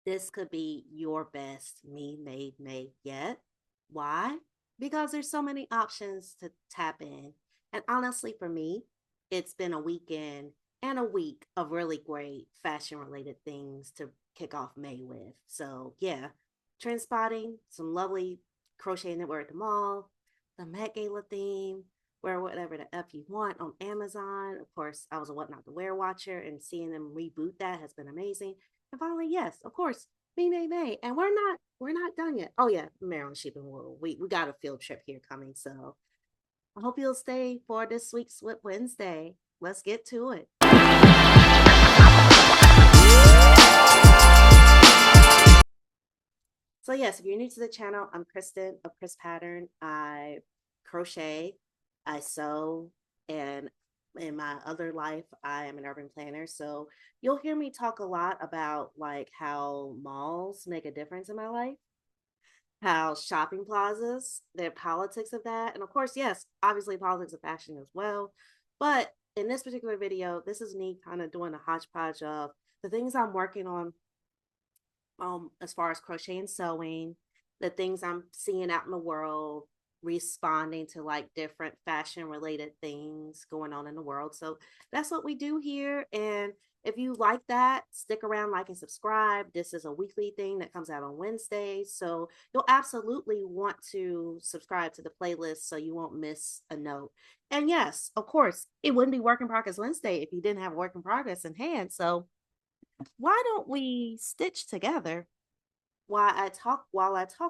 This could be your best me made May yet. Why? Because there's so many options to tap in. And honestly, for me, it's been a weekend and a week of really great fashion related things to kick off May with. So, yeah, trend spotting, some lovely crochet knitwear at the mall, the Met Gala theme, wear whatever the F you want on Amazon. Of course, I was a What Not to Wear watcher, and seeing them reboot that has been amazing. And finally, yes, of course, May. And we're not done yet. Oh yeah, Maryland Sheep and Wool. We got a field trip here coming. So I hope you'll stay for this week's Swip Wednesday. Let's get to it. So yes, if you're new to the channel, I'm Kristen of Chris Pattern. I crochet, I sew, and in my other life, I am an urban planner. So you'll hear me talk a lot about like how malls make a difference in my life, how shopping plazas, the politics of that. And of course, yes, obviously politics of fashion as well. But in this particular video, this is me kind of doing a hodgepodge of the things I'm working on as far as crochet and sewing, the things I'm seeing out in the world, responding to like different fashion related things going on in the world. So that's what we do here. And if you like that, stick around, like, and subscribe. This is a weekly thing that comes out on Wednesdays. So you'll absolutely want to subscribe to the playlist so you won't miss a note. And yes, of course, it wouldn't be Work in Progress Wednesday if you didn't have Work in Progress in hand. So why don't we stitch together while I talk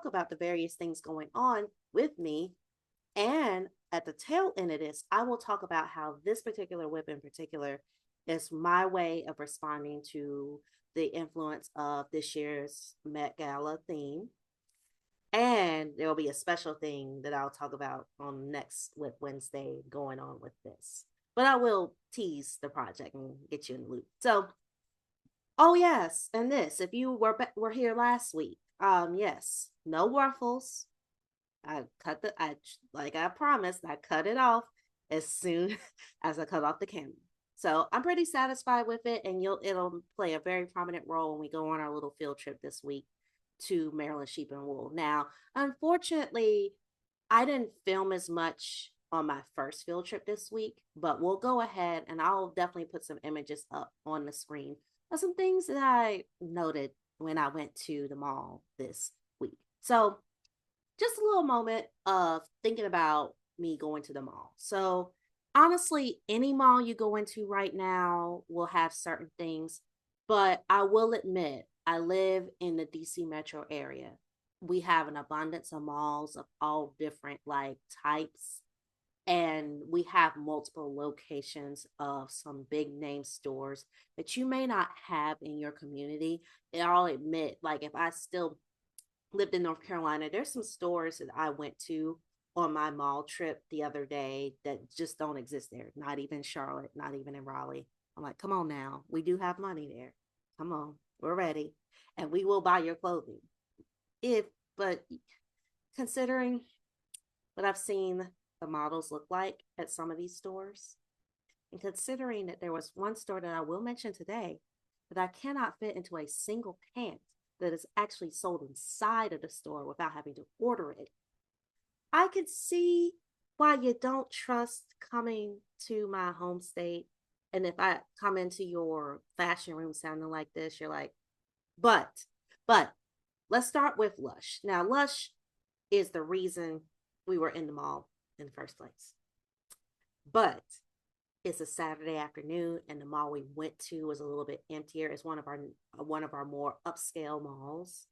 about the various things going on with me? And at the tail end of this, I will talk about how this particular whip in particular is my way of responding to the influence of this year's Met Gala theme. And there will be a special thing that I'll talk about on next Whip Wednesday going on with this. But I will tease the project and get you in the loop. So, oh yes, and this, if you were here last week, yes, no ruffles. I like I promised, I cut it off as soon as I cut off the camera. So I'm pretty satisfied with it, and it'll play a very prominent role when we go on our little field trip this week to Maryland Sheep and Wool. Now, unfortunately, I didn't film as much on my first field trip this week, but we'll go ahead and I'll definitely put some images up on the screen of some things that I noted when I went to the mall this week. So, just a little moment of thinking about me going to the mall. So, honestly, any mall you go into right now will have certain things, but I will admit, I live in the DC metro area. We have an abundance of malls of all different like types, and we have multiple locations of some big name stores that you may not have in your community. And I'll admit, like if I still lived in North Carolina, there's some stores that I went to on my mall trip the other day that just don't exist there. Not even Charlotte, not even in Raleigh. I'm like, come on now. We do have money there. Come on. We're ready. And we will buy your clothing. But considering what I've seen the models look like at some of these stores, and considering that there was one store that I will mention today that I cannot fit into a single pant that is actually sold inside of the store without having to order it, I could see why you don't trust coming to my home state. And if I come into your fashion room sounding like this, you're like, but, but let's start with Lush. Now, Lush is the reason we were in the mall in the first place. But it's a Saturday afternoon, and the mall we went to was a little bit emptier. It's one of our more upscale malls,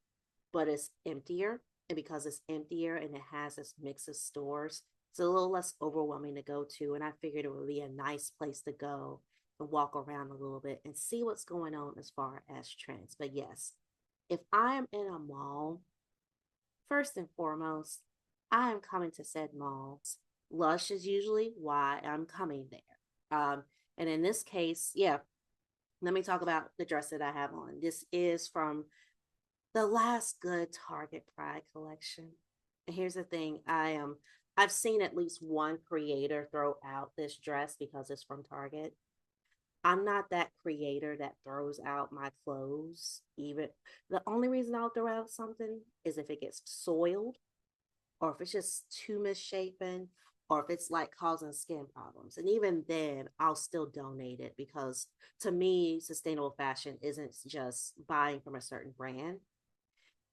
but it's emptier. And because it's emptier and it has this mix of stores, it's a little less overwhelming to go to. And I figured it would be a nice place to go and walk around a little bit and see what's going on as far as trends. But yes, if I am in a mall, first and foremost, I am coming to said malls. Lush is usually why I'm coming there. And in this case, yeah, let me talk about the dress that I have on. This is from the last good Target Pride collection. And here's the thing, I've seen at least one creator throw out this dress because it's from Target. I'm not that creator that throws out my clothes. Even the only reason I'll throw out something is if it gets soiled, or if it's just too misshapen, or if it's like causing skin problems. And even then, I'll still donate it because to me, sustainable fashion isn't just buying from a certain brand,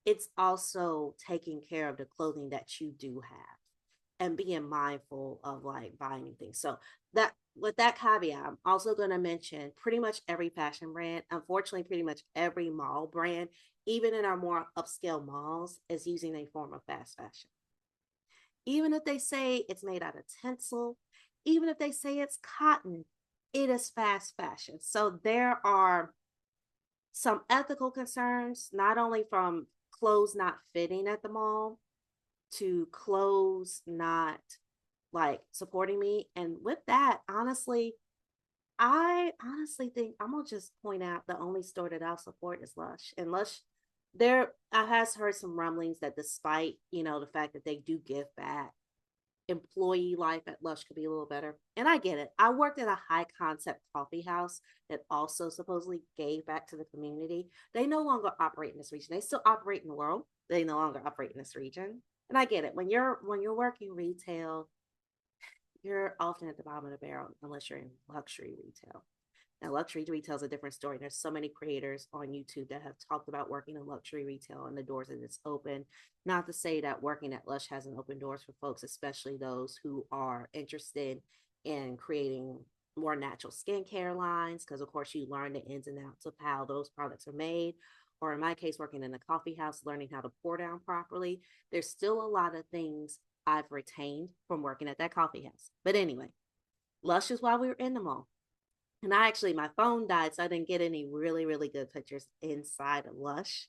it's also taking care of the clothing that you do have and being mindful of like buying new things. So that with that caveat, I'm also going to mention pretty much every fashion brand. Unfortunately, pretty much every mall brand, even in our more upscale malls, is using a form of fast fashion. Even if they say it's made out of tencel, even if they say it's cotton, it is fast fashion. So there are some ethical concerns, not only from clothes not fitting at the mall to clothes not like supporting me. And with that, honestly, I honestly think I'm gonna just point out the only store that I'll support is Lush. And Lush, there I has heard some rumblings that despite, the fact that they do give back, employee life at Lush could be a little better. And I get it. I worked at a high concept coffee house that also supposedly gave back to the community. They no longer operate in this region. They still operate in the world. They no longer operate in this region. And I get it. When you're working retail, you're often at the bottom of the barrel unless you're in luxury retail. Now, luxury retail is a different story. There's so many creators on YouTube that have talked about working in luxury retail and the doors that it's open. Not to say that working at Lush hasn't opened doors for folks, especially those who are interested in creating more natural skincare lines, because of course you learn the ins and outs of how those products are made. Or in my case, working in a coffee house, learning how to pour down properly. There's still a lot of things I've retained from working at that coffee house. But anyway, Lush is why we were in the mall. And my phone died, so I didn't get any really, really good pictures inside of Lush.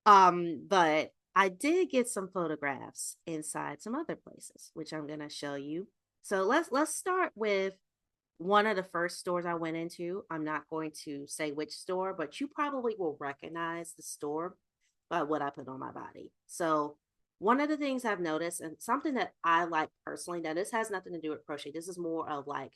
But I did get some photographs inside some other places, which I'm gonna show you. So let's start with one of the first stores I went into. I'm not going to say which store, but you probably will recognize the store by what I put on my body. So one of the things I've noticed, and something that I like personally, now this has nothing to do with crochet. This is more of like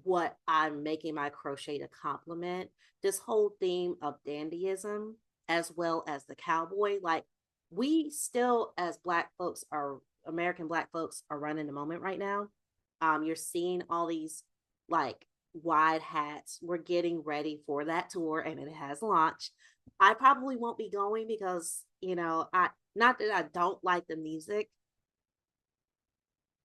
what I'm making my crochet to complement this whole theme of dandyism as well as the cowboy. Like we still as black folks are American black folks are running the moment right now. You're seeing all these like wide hats. We're getting ready for that tour and it has launched. I probably won't be going because, I not that I don't like the music,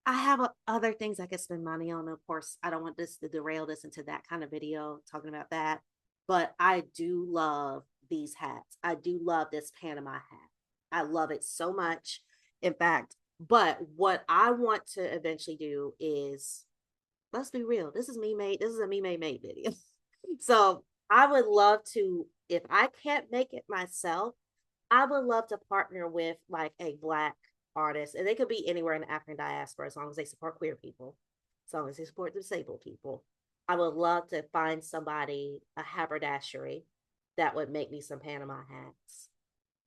I have other things I could spend money on. Of course, I don't want this to derail this into that kind of video talking about that. But I do love these hats. I do love this Panama hat. I love it so much. In fact, but what I want to eventually do is, let's be real. This is a me made video. So I would love to, if I can't make it myself, I would love to partner with like a black artist, and they could be anywhere in the African diaspora as long as they support queer people, as long as they support disabled people. I would love to find somebody, a haberdashery, that would make me some Panama hats.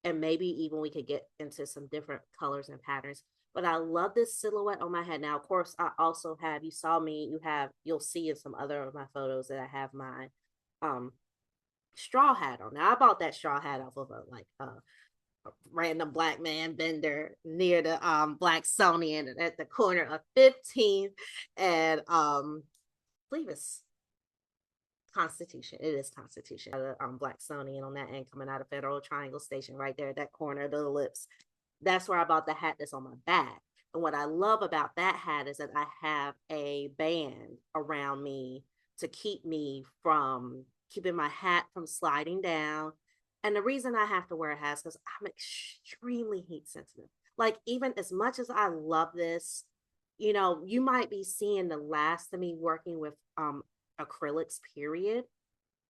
And maybe even we could get into some different colors and patterns. But I love this silhouette on my head. Now, of course, I also have, you saw me, you'll see in some other of my photos that I have my um straw hat on. Now I bought that straw hat off of a random black man vendor near the Blacksonian at the corner of 15th and I believe it's Constitution. It is Constitution. The Blacksonian on that end coming out of Federal Triangle Station right there at that corner of the ellipse. That's where I bought the hat that's on my back. And what I love about that hat is that I have a band around me to keep me from keeping my hat from sliding down. And the reason I have to wear a hat is because I'm extremely heat sensitive. Like, even as much as I love this, you might be seeing the last of me working with acrylics, period.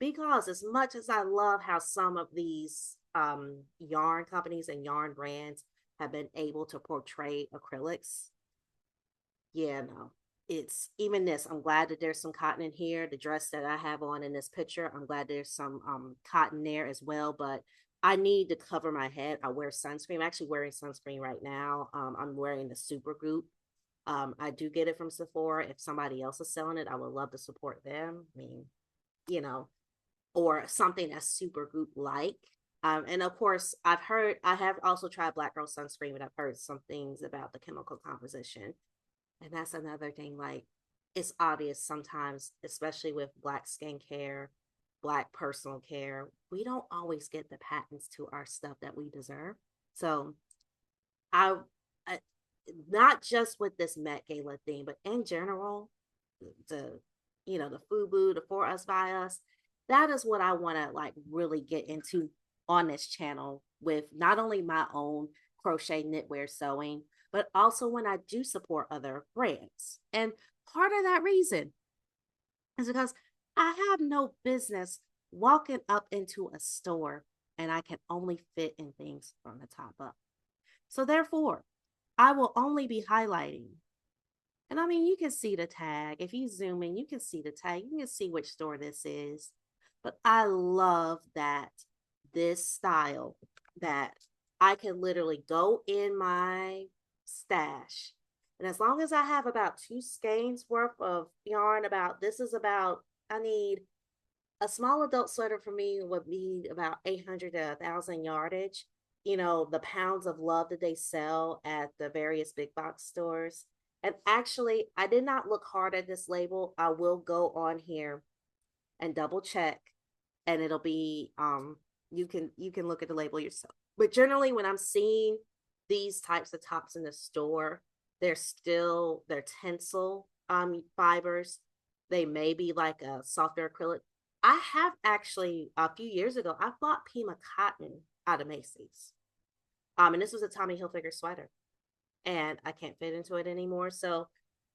Because as much as I love how some of these yarn companies and yarn brands have been able to portray acrylics, yeah, no, it's even this. I'm glad that there's some cotton in here. The dress that I have on in this picture, I'm glad there's some cotton there as well. But I need to cover my head. I wear sunscreen. I'm actually wearing sunscreen right now. I'm wearing the Super Group. I do get it from Sephora. If somebody else is selling it, I would love to support them. I mean, you know, or something that's super goop like. And of course, I have also tried Black Girl sunscreen, but I've heard some things about the chemical composition. And that's another thing, like, it's obvious sometimes, especially with Black skincare, Black personal care, we don't always get the patents to our stuff that we deserve. So I, I not just with this Met Gala thing, but in general, the the FUBU, the for us by us, that is what I want to like really get into on this channel with not only my own crochet knitwear sewing, but also when I do support other brands. And part of that reason is because I have no business walking up into a store and I can only fit in things from the top up. So therefore, I will only be highlighting. And I mean, you can see the tag. If you zoom in, you can see the tag. You can see which store this is. But I love that this style that I can literally go in my stash. And as long as I have about 2 skeins worth of yarn, I need a small adult sweater for me would be about 800 to 1,000 yardage. The pounds of love that they sell at the various big box stores. And actually, I did not look hard at this label. I will go on here and double check, and it'll be you can look at the label yourself. But generally, when I'm seeing these types of tops in the store, they're tencel fibers. They may be like a softer acrylic. I have actually a few years ago, I bought Pima cotton out of Macy's. And this was a Tommy Hilfiger sweater, and I can't fit into it anymore. So,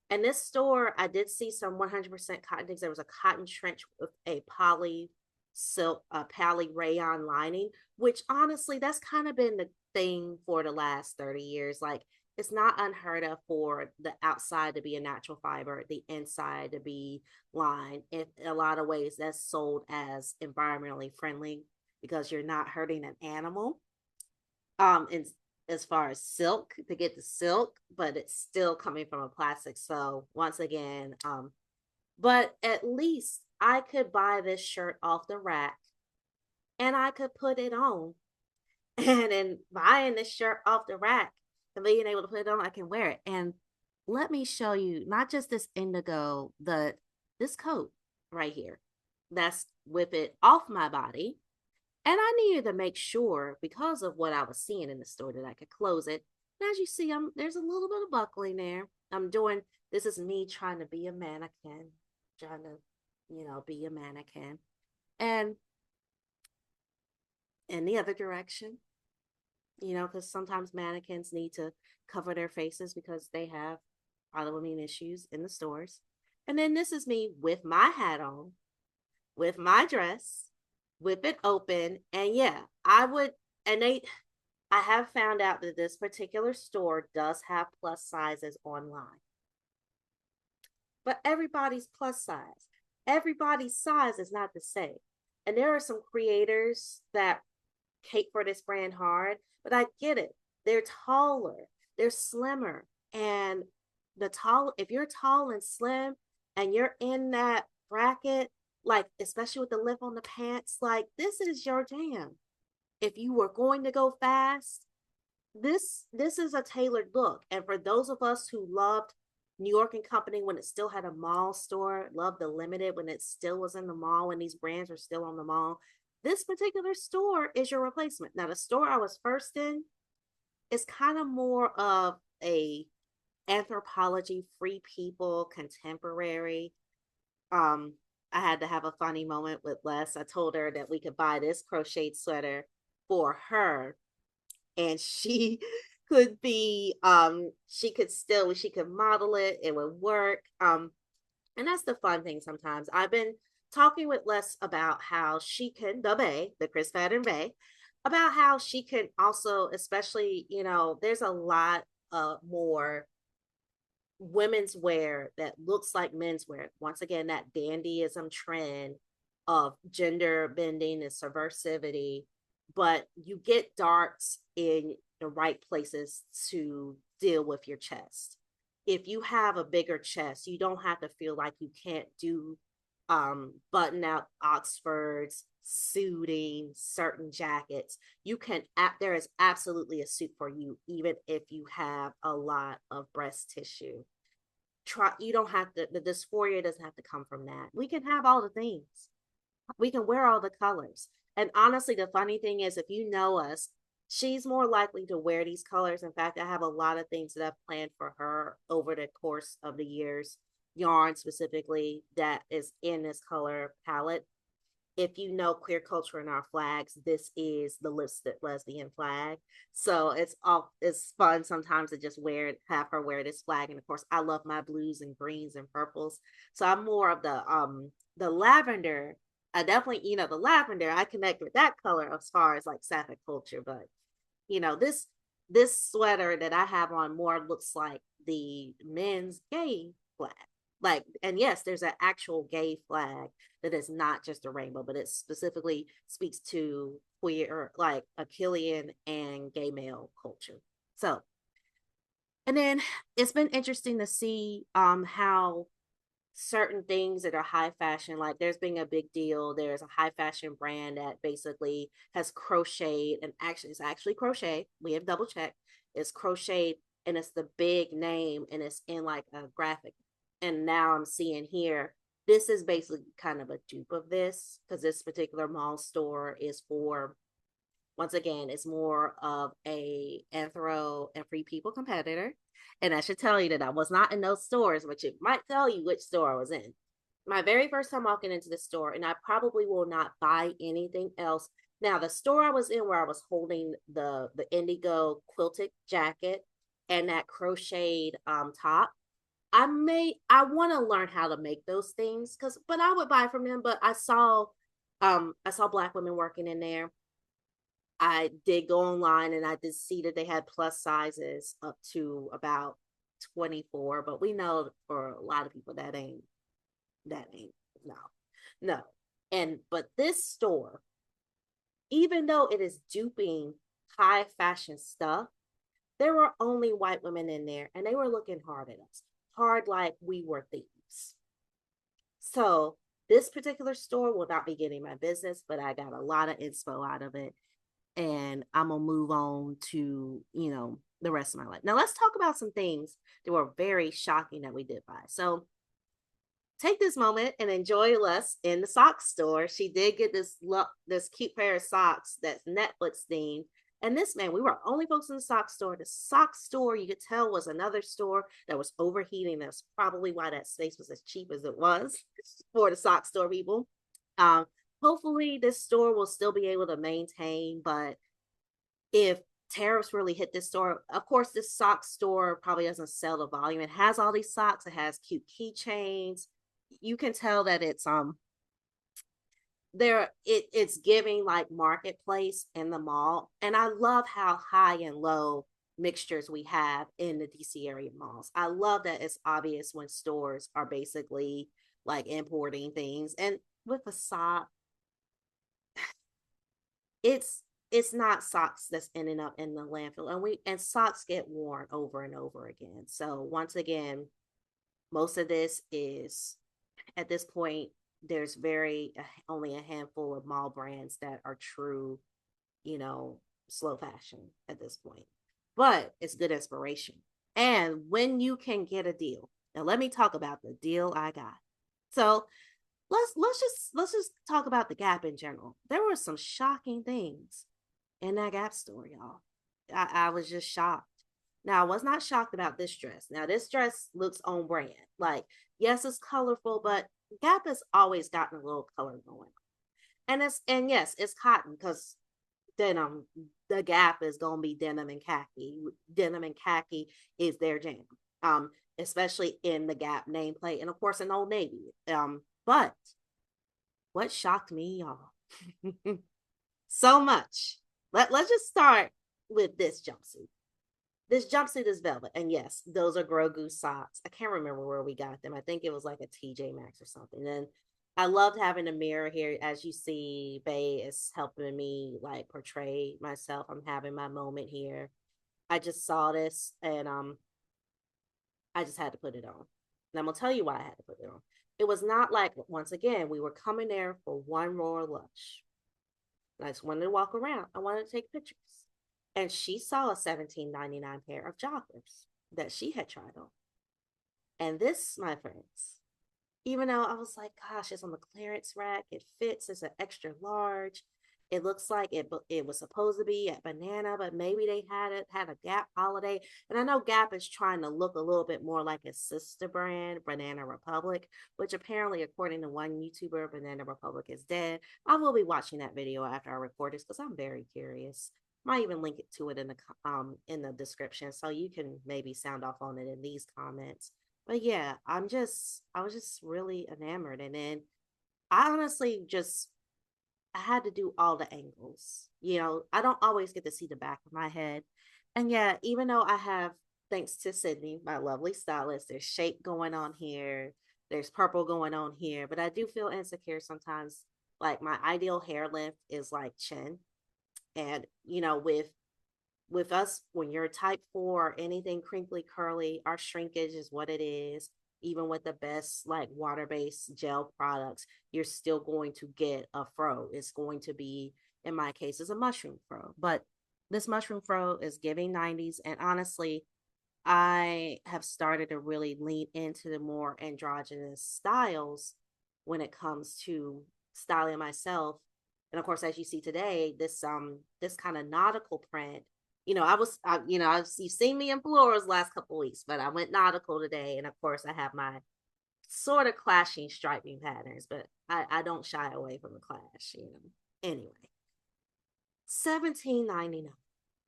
in this store, I did see some 100% cotton things. There was a cotton trench with a poly silk, poly rayon lining, which honestly, that's kind of been the thing for the last 30 years. Like, it's not unheard of for the outside to be a natural fiber, the inside to be lined. In a lot of ways, that's sold as environmentally friendly because you're not hurting an animal. And as far as silk to get the silk, but it's still coming from a plastic. So once again, but at least I could buy this shirt off the rack and I could put it on. And in buying this shirt off the rack and being able to put it on, I can wear it. And let me show you not just this indigo, this coat right here. That's with it off my body. And I needed to make sure, because of what I was seeing in the store, that I could close it. And as you see, there's a little bit of buckling there. This is me trying to be a mannequin, trying to, be a mannequin. And in the other direction, because sometimes mannequins need to cover their faces because they have autoimmune issues in the stores. And then this is me with my hat on, with my dress, with it open. And yeah, I have found out that this particular store does have plus sizes online. But everybody's plus size. Everybody's size is not the same. And there are some creators that cape for this brand hard, but I get it. They're taller, they're slimmer. And if you're tall and slim and you're in that bracket, like especially with the lip on the pants, like this is your jam. If you were going to go fast, this is a tailored look. And for those of us who loved New York and Company when it still had a mall store, loved the Limited when it still was in the mall, when these brands are still on the mall, this particular store is your replacement. Now, the store I was first in is kind of more of a anthropology, free people, contemporary. I had to have a funny moment with Les. I told her that we could buy this crocheted sweater for her, and she could be she could model it, it would work. And that's the fun thing sometimes. I've been talking with Les about how she can, the Chris Pattern Bay, about how she can also, especially, there's a lot more women's wear that looks like men's wear. Once again, that dandyism trend of gender bending and subversivity, but you get darts in the right places to deal with your chest. If you have a bigger chest, you don't have to feel like you can't do button out Oxfords, suiting, certain jackets. You can, there is absolutely a suit for you, even if you have a lot of breast tissue. You don't have to, the dysphoria doesn't have to come from that. We can have all the things. We can wear all the colors. And honestly, the funny thing is, if you know us, she's more likely to wear these colors. In fact, I have a lot of things that I've planned for her over the course of the years, yarn specifically, that is in this color palette. If you know queer culture and our flags, this is the lipstick lesbian flag. So it's fun sometimes to just have her wear this flag. And of course, I love my blues and greens and purples. So I'm more of the lavender. I definitely, the lavender, I connect with that color as far as like sapphic culture. But this sweater that I have on more looks like the men's gay flag. Like, and yes, there's an actual gay flag that is not just a rainbow, but it specifically speaks to queer, like Achillean and gay male culture. So, and then it's been interesting to see how certain things that are high fashion, like there's been a big deal. There's a high fashion brand that basically has crocheted, and actually it's actually crochet. We have double checked. It's crocheted and it's the big name and it's in like a graphic. And now I'm seeing here, this is basically kind of a dupe of this, because this particular mall store is for, once again, it's more of a anthro and free people competitor. And I should tell you that I was not in those stores, which it might tell you which store I was in. My very first time walking into the store, and I probably will not buy anything else. Now, the store I was in, where I was holding the indigo quilted jacket and that crocheted top, I want to learn how to make those things, but I would buy from them. But I saw Black women working in there. I did go online and I did see that they had plus sizes up to about 24, but we know for a lot of people that ain't no. No. But this store, even though it is duping high fashion stuff, there were only white women in there and they were looking hard at us. Hard like we were thieves. So this particular store will not be getting my business, but I got a lot of inspo out of it. And I'm going to move on to, the rest of my life. Now, let's talk about some things that were very shocking that we did buy. So take this moment and enjoy us in the sock store. She did get this cute pair of socks that's Netflix themed. And this, man, we were only folks in the sock store. The sock store, you could tell, was another store that was overheating. That's probably why that space was as cheap as it was for the sock store people. Hopefully this store will still be able to maintain, but if tariffs really hit this store, of course, this sock store probably doesn't sell the volume. It has all these socks. It has cute keychains. You can tell that it's it's giving like marketplace in the mall. And I love how high and low mixtures we have in the DC area malls. I love that it's obvious when stores are basically like importing things. And with a sock, it's not socks that's ending up in the landfill, and socks get worn over and over again. So once again, most of this is, at this point, there's only a handful of mall brands that are true, slow fashion at this point. But it's good inspiration. And when you can get a deal, now let me talk about the deal I got. So let's just talk about the Gap in general. There were some shocking things in that Gap store, y'all. I was just shocked. Now, I was not shocked about this dress. Now, this dress looks on brand. Like, yes, it's colorful, but Gap has always gotten a little color going. And yes, it's cotton, because denim, the Gap is gonna be denim and khaki. Denim and khaki is their jam. Especially in the Gap nameplate, and of course in Old Navy. But what shocked me, y'all, so much. Let's just start with this jumpsuit. This jumpsuit is velvet. And yes, those are Grogu socks. I can't remember where we got them. I think it was like a TJ Maxx or something. And I loved having a mirror here. As you see, Bay is helping me like portray myself. I'm having my moment here. I just saw this and I just had to put it on. And I'm gonna tell you why I had to put it on. it was not like, once again, we were coming there for one more Lush. I just wanted to walk around. I wanted to take pictures. And she saw a $17.99 pair of joggers that she had tried on. And this, my friends, even though I was like, gosh, it's on the clearance rack, it fits, it's an extra large. It looks like it was supposed to be at Banana, but maybe they had a Gap holiday. And I know Gap is trying to look a little bit more like its sister brand, Banana Republic, which apparently, according to one YouTuber, Banana Republic is dead. I will be watching that video after I record this because I'm very curious. Might even link it to it in the description, so you can maybe sound off on it in these comments. But yeah, I was just really enamored. And then I honestly I had to do all the angles. I don't always get to see the back of my head. And yeah, even though I have, thanks to Sydney, my lovely stylist, there's shape going on here, there's purple going on here, but I do feel insecure sometimes. Like my ideal hair length is like chin. And with us, when you're type 4, anything crinkly curly, our shrinkage is what it is. Even with the best like water-based gel products, you're still going to get a fro. It's going to be, in my case, is a mushroom fro. But this mushroom fro is giving 90s. And honestly, I have started to really lean into the more androgynous styles when it comes to styling myself. And of course, as you see today, this kind of nautical print, you've seen me in florals last couple of weeks, but I went nautical today. And of course, I have my sort of clashing striping patterns, but I don't shy away from the clash. Anyway, $17.99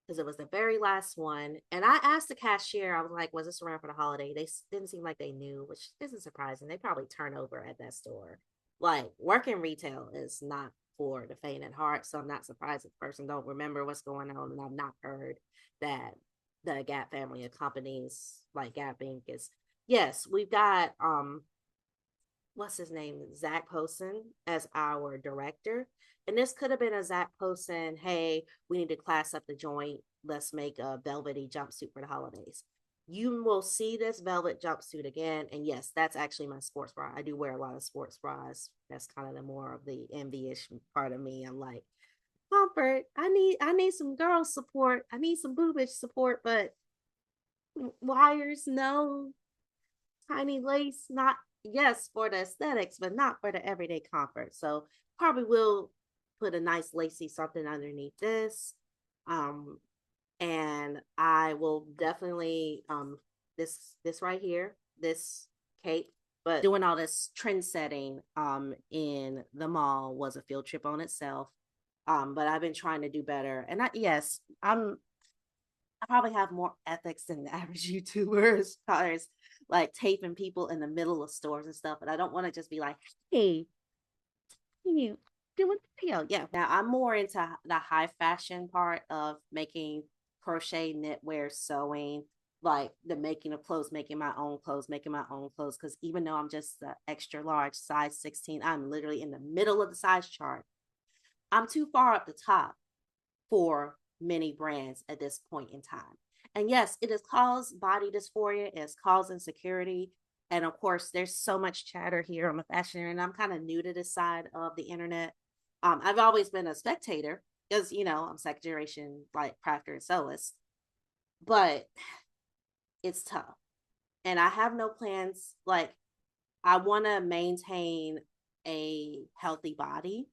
because it was the very last one. And I asked the cashier, I was like, was this around for the holiday? They didn't seem like they knew, which isn't surprising. They probably turn over at that store. Like, working retail is not for the faint at heart, so I'm not surprised if the person don't remember what's going on. And I've not heard that the Gap family of companies like Gap Inc. is, yes, we've got what's his name, Zach Posen, as our director. And this could have been a Zach Posen, hey, we need to class up the joint, let's make a velvety jumpsuit for the holidays. You will see this velvet jumpsuit again. And yes, that's actually my sports bra. I do wear a lot of sports bras. That's kind of the more of the envy-ish part of me. I'm like, comfort. I need some girl support. I need some boobish support, but wires, no. Tiny lace, not, yes, for the aesthetics, but not for the everyday comfort. So probably will put a nice lacy something underneath this. And I will definitely this right here, this cape. But doing all this trend setting in the mall was a field trip on itself. But I've been trying to do better. And I probably have more ethics than the average YouTuber as far as like taping people in the middle of stores and stuff. But I don't want to just be like, hey, you doing video? Yeah. Now I'm more into the high fashion part of making crochet, knitwear, sewing, like the making of clothes, making my own clothes, making my own clothes. Because even though I'm just the extra large size 16, I'm literally in the middle of the size chart. I'm too far up the top for many brands at this point in time. And yes, it has caused body dysphoria, it has caused insecurity. And of course, there's so much chatter here on the fashion, and I'm kind of new to this side of the internet. I've always been a spectator because, I'm second generation, like crafter and sewist, but it's tough. And I have no plans. Like, I want to maintain a healthy body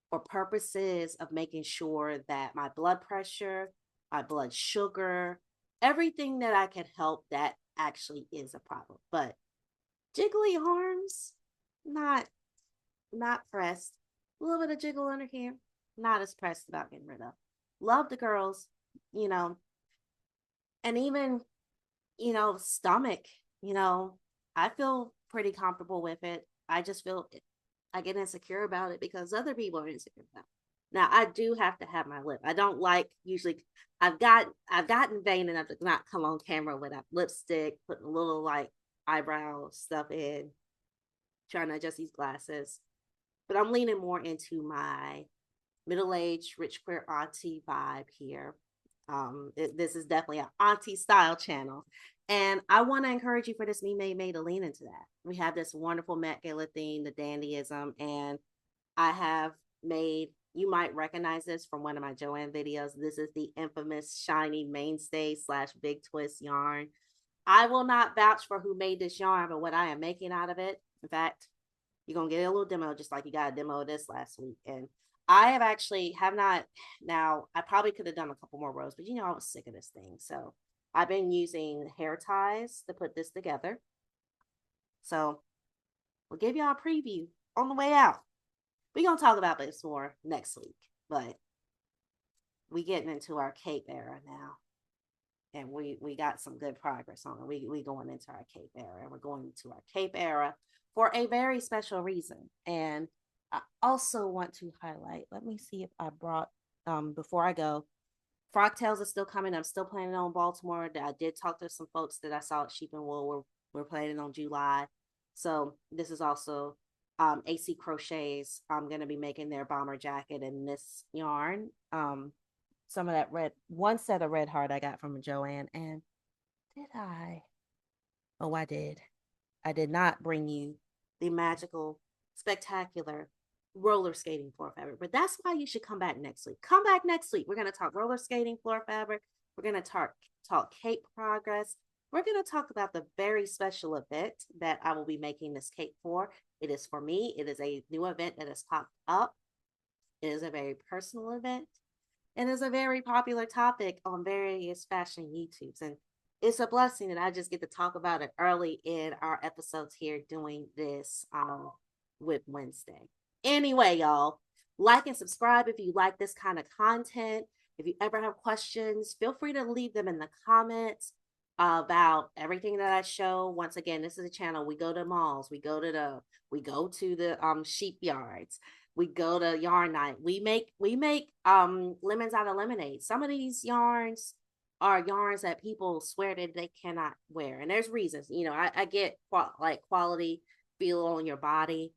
for purposes of making sure that my blood pressure, my blood sugar, everything that I can help that actually is a problem. But jiggly arms, not pressed. A little bit of jiggle under here, not as pressed about getting rid of. Love the girls, and even, stomach, I feel pretty comfortable with it. I just feel I get insecure about it because other people are insecure about it. Now I do have to have my lip. I don't like usually. I've gotten vain enough to not come on camera without lipstick, putting a little like eyebrow stuff in, trying to adjust these glasses. But I'm leaning more into my middle-aged rich queer auntie vibe here. This is definitely an auntie style channel. And I want to encourage you for this Me Made May to lean into that. We have this wonderful Met Gala theme, the dandyism, and I have made, you might recognize this from one of my Joanne videos. This is the infamous shiny mainstay slash big twist yarn. I will not vouch for who made this yarn, but what I am making out of it, in fact, you're going to get a little demo, just like you got a demo of this last week. And I have not, now I probably could have done a couple more rows, but I was sick of this thing. So I've been using hair ties to put this together. So we'll give y'all a preview on the way out. We're going to talk about this more next week, but we getting into our cape era now. And we got some good progress on it. We going into our cape era, and we're going into our cape era for a very special reason. And I also want to highlight, let me see if I brought, before I go, Frock Tales is still coming. I'm still planning on Baltimore. I did talk to some folks that I saw at Sheep and Wool. We're planning on July. So this is also AC Crochets. I'm going to be making their bomber jacket in this yarn. Some of that one set of red heart I got from Joanne. And did I? Oh, I did. I did not bring you the magical, spectacular roller skating floor fabric, but that's why you should come back next week. Come back next week. We're going to talk roller skating floor fabric. We're going to talk cape progress. We're going to talk about the very special event that I will be making this cape for. It is for me. It is a new event that has popped up. It is a very personal event. It is a very popular topic on various fashion YouTubes. And it's a blessing that I just get to talk about it early in our episodes here doing this with Wednesday. Anyway, y'all, like and subscribe if you like this kind of content. If you ever have questions, feel free to leave them in the comments about everything that I show. Once again, this is a channel. We go to malls, we go to the sheep yards, we go to yarn night. We make lemons out of lemonade. Some of these yarns are yarns that people swear that they cannot wear, and there's reasons. I get quality feel on your body,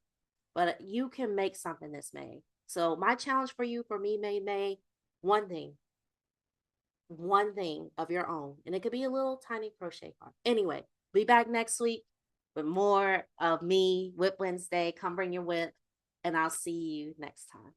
but you can make something that's made. So my challenge for you, for Me Made May, one thing of your own, and it could be a little tiny crochet card. Anyway, be back next week with more of me, Whip Wednesday. Come bring your whip, and I'll see you next time.